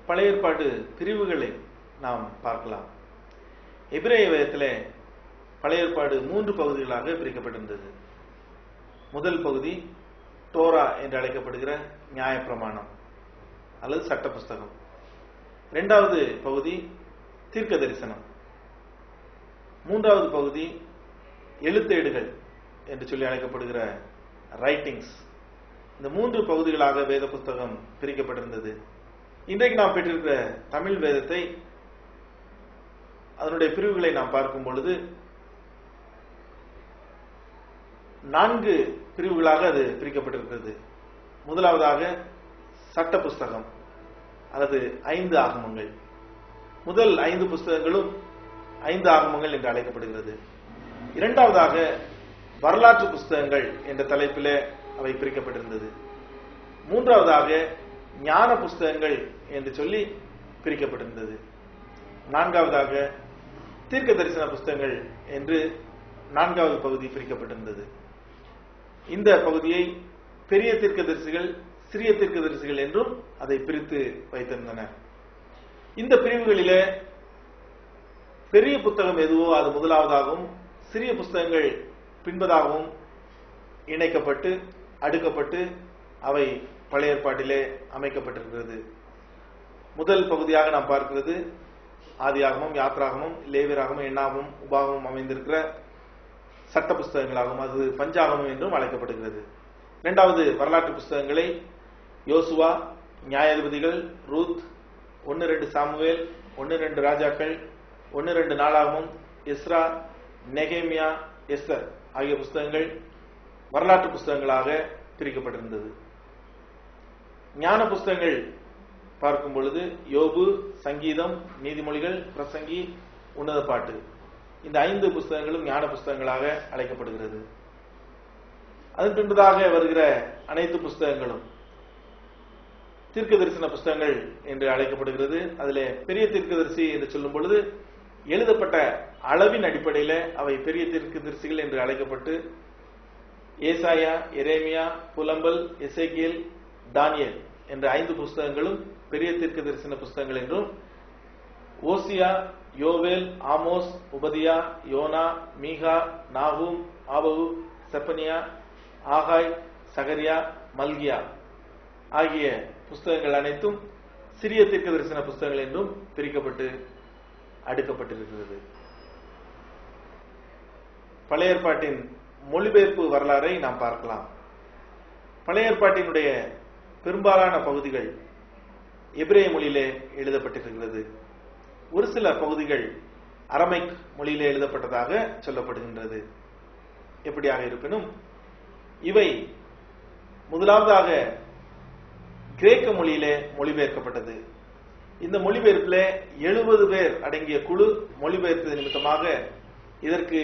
பழைய ஏற்பாடு பிரிவுகளை நாம் பார்க்கலாம். எபிரேய வேதத்திலே பழைய ஏற்பாடு 3 பகுதிகளாக பிரிக்கப்பட்டிருந்தது. முதல் பகுதி டோரா என்று அழைக்கப்படுகிற நியாயப்பிரமாணம் அல்லது சட்ட புஸ்தகம். இரண்டாவது பகுதி தீர்க்க தரிசனம். மூன்றாவது பகுதி எழுத்தேடுகள் என்று சொல்லி அழைக்கப்படுகிற ரைட்டிங்ஸ். இந்த 3 பகுதிகளாக வேத புஸ்தகம் பிரிக்கப்பட்டிருந்தது. இன்றைக்கு நாம் பெற்றிருக்கிற தமிழ் வேதத்தை அதனுடைய பிரிவுகளை நாம் பார்க்கும் பொழுது 4 பிரிவுகளாக அது பிரிக்கப்பட்டிருக்கிறது. முதலாவதாக சட்ட புஸ்தகம் அல்லது 5 ஆகமங்கள். முதல் 5 புஸ்தகங்களும் 5 ஆகமங்கள் என்று அழைக்கப்படுகிறது. இரண்டாவதாக வரலாற்று புஸ்தகங்கள் என்ற தலைப்பிலே அவை பிரிக்கப்பட்டிருந்தது. மூன்றாவதாக ஞான புஸ்தகங்கள் என்று சொல்லி பிரிக்கப்பட்டிருந்தது. நான்காவதாக தீர்க்க தரிசன புஸ்தகங்கள் என்று 4வது பகுதி பிரிக்கப்பட்டிருந்தது. இந்த பகுதியை பெரிய தீர்க்கதரிசிகள், சிறிய தீர்க்கதரிசிகள் என்றும் அதை பிரித்து வைத்திருந்தனர். இந்த பிரிவுகளிலே பெரிய புத்தகம் எதுவோ அது முதலாவதாகவும், சிறிய புஸ்தகங்கள் பின்பதாகவும் இணைக்கப்பட்டு அடுக்கப்பட்டு அவை பழைய ஏற்பாட்டிலே அமைக்கப்பட்டிருக்கிறது. முதல் பகுதியாக நாம் பார்க்கிறது ஆதியாகமம், யாத்ராகமம், லேவியராகமம், எண்ணாகமம், உபாகமம் அமைந்திருக்கிற சட்ட புஸ்தகங்களாகும். அது பஞ்சாகமம் என்றும் அழைக்கப்படுகிறது. இரண்டாவது வரலாற்று புஸ்தகங்களை யோசுவா, நியாயாதிபதிகள், ரூத், 1-2 சாமுவேல், 1-2 ராஜாக்கள், 1-2 நாளாகமம், எஸ்ரா, நெகேமியா, எஸ்தர் ஆகிய புஸ்தகங்கள் வரலாற்று புஸ்தகங்களாக பிரிக்கப்பட்டிருந்தது. ஞான புஸ்தகங்கள் பார்க்கும் பொழுது யோபு, சங்கீதம், நீதிமொழிகள், பிரசங்கி, உன்னத பாட்டு, இந்த 5 புஸ்தகங்களும் ஞான புஸ்தகங்களாக அழைக்கப்படுகிறது. அதன் பின்பதாக வருகிற அனைத்து புஸ்தகங்களும் தீர்க்க தரிசன புஸ்தகங்கள் என்று அழைக்கப்படுகிறது. அதிலே பெரிய தீர்க்கதரிசி என்று சொல்லும் பொழுது எழுதப்பட்ட அளவின் அடிப்படையில் அவை பெரிய தீர்க்கதரிசிகள் என்று அழைக்கப்பட்டு ஏசாயா, எரேமியா, புலம்பல், எசேக்கியேல், தானியேல் என்ற 5 புஸ்தகங்களும் பெரிய தீர்க்க தரிசன புஸ்தகங்கள் என்றும், ஓசியா, யோவேல், ஆமோஸ், உபதியா, யோனா, மீகா, நாகூம், ஆபகு, செப்பனியா, ஆகாய், சகரியா, மல்கியா ஆகிய புஸ்தகங்கள் அனைத்தும் சிறிய தீர்க்க தரிசன புஸ்தகங்கள் என்றும் பிரிக்கப்பட்டு அடுக்கப்பட்டிருக்கிறது. பழைய ஏற்பாட்டின் மொழிபெயர்ப்பு வரலாறை நாம் பார்க்கலாம். பழைய ஏற்பாட்டினுடைய பெரும்பாலான பகுதிகள் எபிரேய மொழியிலே எழுதப்பட்டிருக்கிறது. ஒரு சில பகுதிகள் அரமைக் மொழியிலே எழுதப்பட்டதாக சொல்லப்படுகின்றது. எப்படியாக இருப்பினும் இவை முதலாவதாக கிரேக்க மொழியிலே மொழிபெயர்க்கப்பட்டது. இந்த மொழிபெயர்ப்பிலே 70 பேர் அடங்கிய குழு மொழிபெயர்ப்பது நிமித்தமாக இதற்கு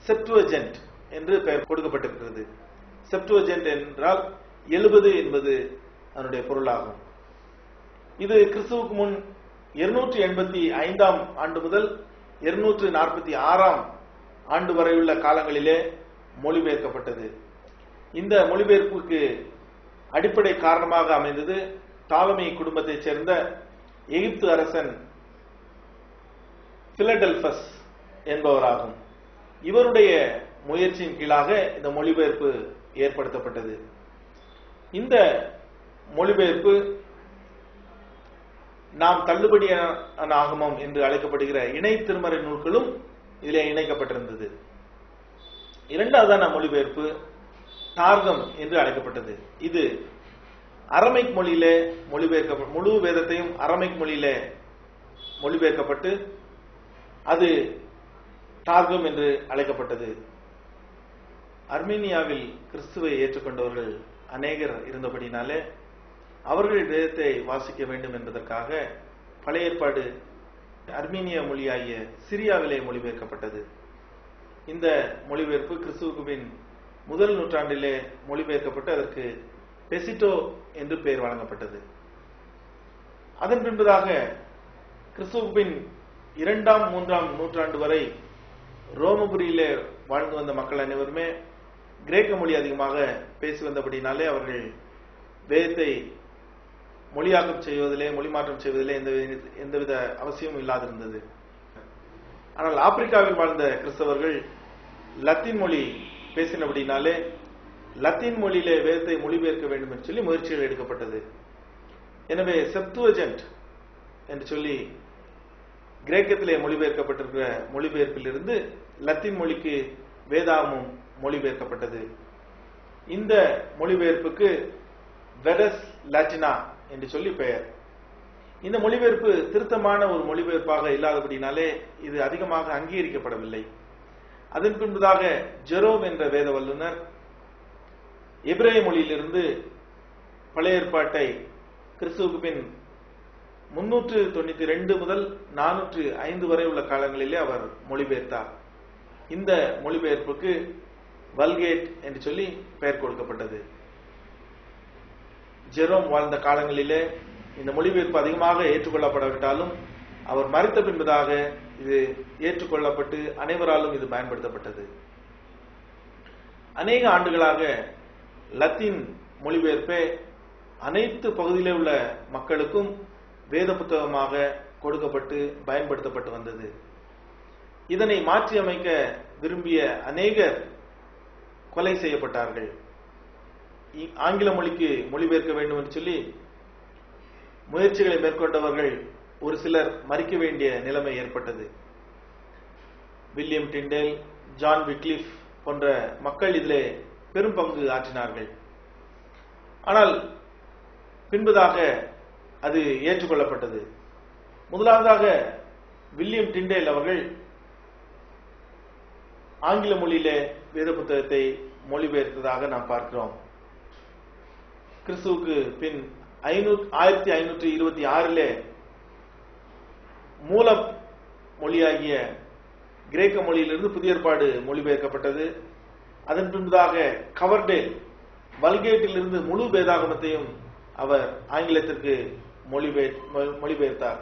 செப்டுவஜென்ட் என்று பெயர் கொடுக்கப்பட்டிருக்கிறது. செப்டுவஜென்ட் என்றால் 70 என்பது அதனுடைய பொருளாகும். இது கிறிஸ்துவுக்கு முன் 285ஆம் ஆண்டு முதல் 246ஆம் ஆண்டு வரையுள்ள காலங்களிலே மொழிபெயர்க்கப்பட்டது. இந்த மொழிபெயர்ப்புக்கு அடிப்படை காரணமாக அமைந்தது டாலமி குடும்பத்தைச் சேர்ந்த எகிப்து அரசன் பிலடெல்பஸ் என்பவராகும். இவருடைய முயற்சியின் கீழாக இந்த மொழிபெயர்ப்பு ஏற்படுத்தப்பட்டது. இந்த மொழிபெயர்ப்பு நாம் தள்ளுபடியான ஆகமம் என்று அழைக்கப்படுகிற இணை திருமறை நூல்களும் இதிலே இணைக்கப்பட்டிருந்தது. இரண்டாவதான மொழிபெயர்ப்பு தார்கம் என்று அழைக்கப்பட்டது. இது அரமைக் மொழியிலே மொழிபெயர்க்கப்பட்ட முழு வேதத்தையும் அரமைக் மொழியிலே மொழிபெயர்க்கப்பட்டு அது தார்கம் என்று அழைக்கப்பட்டது. அர்மீனியாவில் கிறிஸ்துவை ஏற்றுக்கொண்டவர்கள் அநேகர் இருந்தபடினாலே அவர்கள் வேதத்தை வாசிக்க வேண்டும் என்பதற்காக பழைய ஏற்பாடு அர்மீனிய மொழியாகிய சிரியாவிலே மொழிபெயர்க்கப்பட்டது. இந்த மொழிபெயர்ப்பு கிறிஸ்துவுக்கு பின் முதல் நூற்றாண்டிலே மொழிபெயர்க்கப்பட்டு அதற்கு பெசிட்டோ என்று பெயர் வழங்கப்பட்டது. அதன் பின்பதாக கிறிஸ்துவுக்கு பின் 2ஆம் 3ஆம் நூற்றாண்டு வரை ரோமபுரியிலே வாழ்ந்து வந்த மக்கள் அனைவருமே கிரேக்க மொழி அதிகமாக பேசி வந்தபடினாலே அவர்கள் வேதத்தை மொழியாக்கம் செய்வதிலே, மொழி மாற்றம் செய்வதிலே எந்தவித அவசியமும் இல்லாதிருந்தது. ஆனால் ஆப்பிரிக்காவில் வாழ்ந்த கிறிஸ்தவர்கள் லத்தீன் மொழி பேசினபடினாலே லத்தீன் மொழியிலே வேதத்தை மொழிபெயர்க்க வேண்டும் என்று சொல்லி முயற்சிகள் எடுக்கப்பட்டது. எனவே செப்துவஜென்ட் என்று சொல்லி கிரேக்கத்திலே மொழிபெயர்க்கப்பட்டிருக்கிற மொழிபெயர்ப்பிலிருந்து லத்தீன் மொழிக்கு வேதாகமம் மொழிபெயர்க்கப்பட்டது. இந்த மொழிபெயர்ப்புக்கு வெரஸ் லாட்டினா என்று சொல்லி பெயர். இந்த மொழிபெயர்ப்பு திருத்தமான ஒரு மொழிபெயர்ப்பாக இல்லாதபடினாலே இது அதிகமாக அங்கீகரிக்கப்படவில்லை. அதன் பின்பதாக ஜெரோம் என்ற வேத வல்லுநர் எபிரேய மொழியிலிருந்து பழைய ஏற்பாட்டை கிறிஸ்துவுக்கு பின் 392 முதல் 405 வரை உள்ள காலங்களிலே அவர் மொழிபெயர்த்தார். இந்த மொழிபெயர்ப்புக்கு வல்கேட் என்று சொல்லி பெயர் கொடுக்கப்பட்டது. ஜெரோம் வாழ்ந்த காலங்களிலே இந்த மொழிபெயர்ப்பு அதிகமாக ஏற்றுக்கொள்ளப்படாவிட்டாலும் அவர் மரித்த பின்பதாக இது ஏற்றுக்கொள்ளப்பட்டு அனைவராலும் இது பயன்படுத்தப்பட்டது. அநேக ஆண்டுகளாக லத்தீன் மொழிபெயர்ப்பே அனைத்து பகுதியிலே உள்ள மக்களுக்கும் வேத புத்தகமாக கொடுக்கப்பட்டு பயன்படுத்தப்பட்டு வந்தது. இதனை மாற்றி அமைக்க விரும்பிய அநேகர் கொலை செய்யப்பட்டார்கள். ஆங்கில மொழிக்கு மொழிபெயர்க்க வேண்டும் என்று சொல்லி முயற்சிகளை மேற்கொண்டவர்கள் ஒரு சிலர் மறிக்க வேண்டிய நிலைமை ஏற்பட்டது. வில்லியம் டிண்டேல், ஜான் விக்லிஃப் போன்ற மக்கள் இதிலே பெரும் பங்கு ஆற்றினார்கள். ஆனால் பின்பதாக அது ஏற்றுக்கொள்ளப்பட்டது. முதலாவதாக வில்லியம் டிண்டேல் அவர்கள் ஆங்கில மொழியிலே வேத புத்தகத்தை மொழிபெயர்த்ததாக நாம் பார்க்கிறோம். கிறிஸ்துவுக்கு பின் 1526 மூல மொழியாகிய கிரேக்க மொழியிலிருந்து புதிய ஏற்பாடு மொழிபெயர்க்கப்பட்டது. அதன் பின்பதாக கவர்டேல் வல்கேட்டிலிருந்து முழு வேதாகமத்தையும் அவர் ஆங்கிலத்திற்கு மொழிபெயர்த்தார்.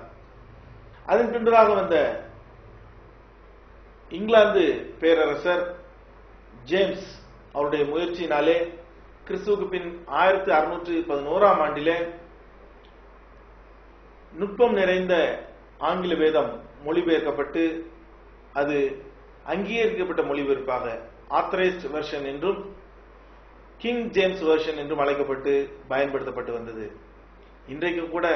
அதன் பின்பதாக வந்த இங்கிலாந்து பேரரசர் ஜேம்ஸ் அவருடைய முயற்சியினாலே கிறிஸ்துவுக்கு பின் 1611 ஆண்டிலே நுட்பம் நிறைந்த ஆங்கில வேதம் மொழிபெயர்க்கப்பட்டு அது அங்கீகரிக்கப்பட்ட மொழிபெயர்ப்பாக ஆத்தரைஸ்ட் வெர்ஷன் என்றும் கிங் ஜேம்ஸ் வெர்ஷன் என்றும் அழைக்கப்பட்டு பயன்படுத்தப்பட்டு வந்தது. இன்றைக்கு கூட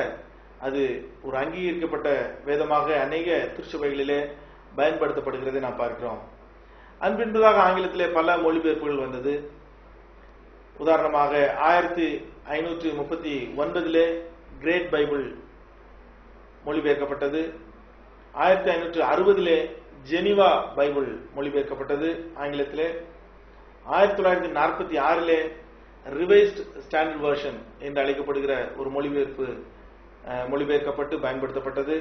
அது ஒரு அங்கீகரிக்கப்பட்ட வேதமாக அநேக திருச்சபைகளிலே பயன்படுத்தப்படுகிறதை நாம் பார்க்கிறோம். அன்பின்பதாக ஆங்கிலத்திலே பல மொழிபெயர்ப்புகள் வந்தது. உதாரணமாக 1539 கிரேட் பைபிள் மொழிபெயர்க்கப்பட்டது. 1560 ஜெனிவா பைபிள் மொழிபெயர்க்கப்பட்டது ஆங்கிலத்திலே. 1946 ரிவைஸ்ட் ஸ்டாண்டர்ட் வெர்ஷன் என்று அழைக்கப்படுகிற ஒரு மொழிபெயர்க்கப்பட்டு பயன்படுத்தப்பட்டது.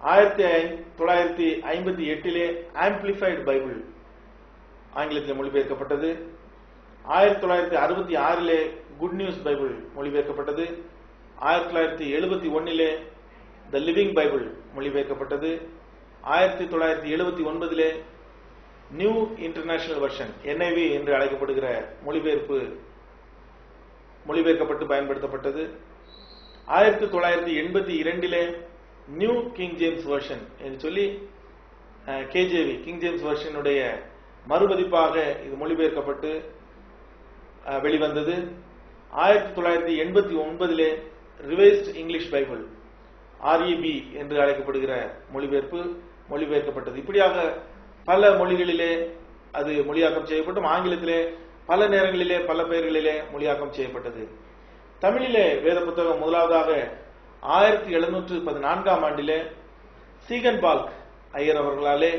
1958 ஆம்பிளிஃபைடு பைபிள் ஆங்கிலத்தில் மொழிபெயர்க்கப்பட்டது. 1966 குட் நியூஸ் பைபிள் மொழிபெயர்க்கப்பட்டது. 1971 த லிவிங் பைபிள் மொழிபெயர்க்கப்பட்டது. 1979 நியூ இன்டர்நேஷனல் வெர்ஷன் NIV என்று அழைக்கப்படுகிற மொழிபெயர்க்கப்பட்டு பயன்படுத்தப்பட்டது. 1982 நியூ கிங் ஜேம்ஸ் வெர்ஷன் என்று சொல்லி KJV கிங் ஜேம்ஸ் வெர்ஷனுடைய மறுபதிப்பாக இது மொழிபெயர்க்கப்பட்டு வெளிவந்தது. 1989 ரிவைஸ்ட் இங்கிலீஷ் பைபிள் REB என்று அழைக்கப்படுகிற மொழிபெயர்க்கப்பட்டது. இப்படியாக பல மொழிகளிலே அது மொழியாக்கம் செய்யப்பட்டும் ஆங்கிலத்திலே பல நேரங்களிலே பல பெயர்களிலே மொழியாக்கம் செய்யப்பட்டது. தமிழிலே வேத புத்தகம் முதலாவதாக 1714 ஆண்டிலே சீகன் பால்க் ஐயர் அவர்களாலே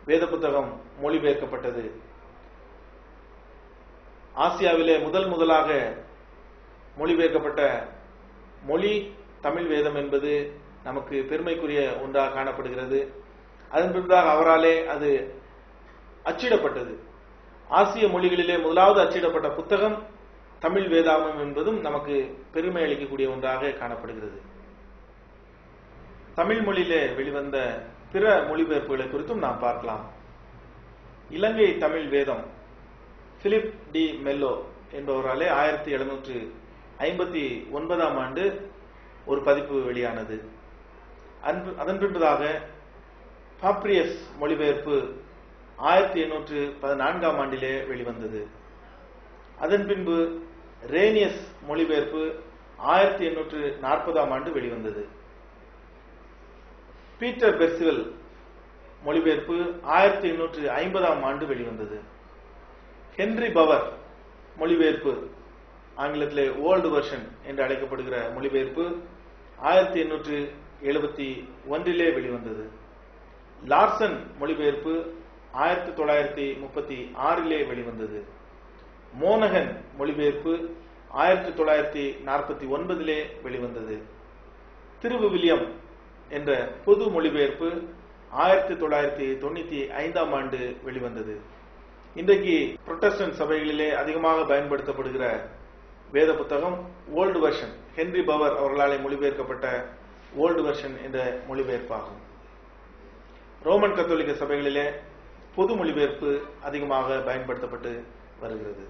வேத புத்தகம் மொழிபெயர்க்கப்பட்டது. ஆசியாவிலே முதலாக மொழிபெயர்க்கப்பட்ட மொழி தமிழ் வேதம் என்பது நமக்கு பெருமைக்குரிய ஒன்றாக காணப்படுகிறது. அதன் பின்பதாக அவராலே அது அச்சிடப்பட்டது. ஆசிய மொழிகளிலே முதலாவது அச்சிடப்பட்ட புத்தகம் தமிழ் வேதாகமம் என்பதும் நமக்கு பெருமை அளிக்கக்கூடிய ஒன்றாக காணப்படுகிறது. தமிழ் மொழியிலே வெளிவந்த பிற மொழிபெயர்ப்புகளை குறித்தும் நாம் பார்க்கலாம். இலங்கை தமிழ் வேதம் பிலிப் டி மெல்லோ என்பவராலே 1959ஆம் ஆண்டு ஒரு பதிப்பு வெளியானது. அதன் பின்பதாக பாப்ரியஸ் மொழிபெயர்ப்பு 1814ஆம் ஆண்டிலே வெளிவந்தது. அதன் பின்பு ரேனியஸ் மொழிபெயர்ப்பு 1840ஆம் ஆண்டு வெளிவந்தது. பீட்டர் பெர்சிவல் மொழிபெயர்ப்பு 1850ஆம் ஆண்டு வெளிவந்தது. ஹென்றி பவர் மொழிபெயர்ப்பு, ஆங்கிலத்திலே ஓல்டு வெர்ஷன் என்று அழைக்கப்படுகிற மொழிபெயர்ப்பு 1871 வெளிவந்தது. லார்சன் மொழிபெயர்ப்பு 1936 வெளிவந்தது. மோனகன் மொழிபெயர்ப்பு 1949 வெளிவந்தது. திருவில்லியம் என்ற பொது மொழிபெயர்ப்பு 1995ஆம் ஆண்டு வெளிவந்தது. இன்றைக்கு புரொட்டஸ்டன்ட் சபைகளிலே அதிகமாக பயன்படுத்தப்படுகிற வேத புத்தகம் ஓல்டு வெர்ஷன், ஹென்றி பவர் அவர்களால் மொழிபெயர்க்கப்பட்ட ஓல்டு வெர்ஷன் என்ற மொழிபெயர்ப்பாகும். ரோமன் கத்தோலிக்க சபைகளிலே பொது மொழிபெயர்ப்பு அதிகமாக பயன்படுத்தப்பட்டு வருகிறது.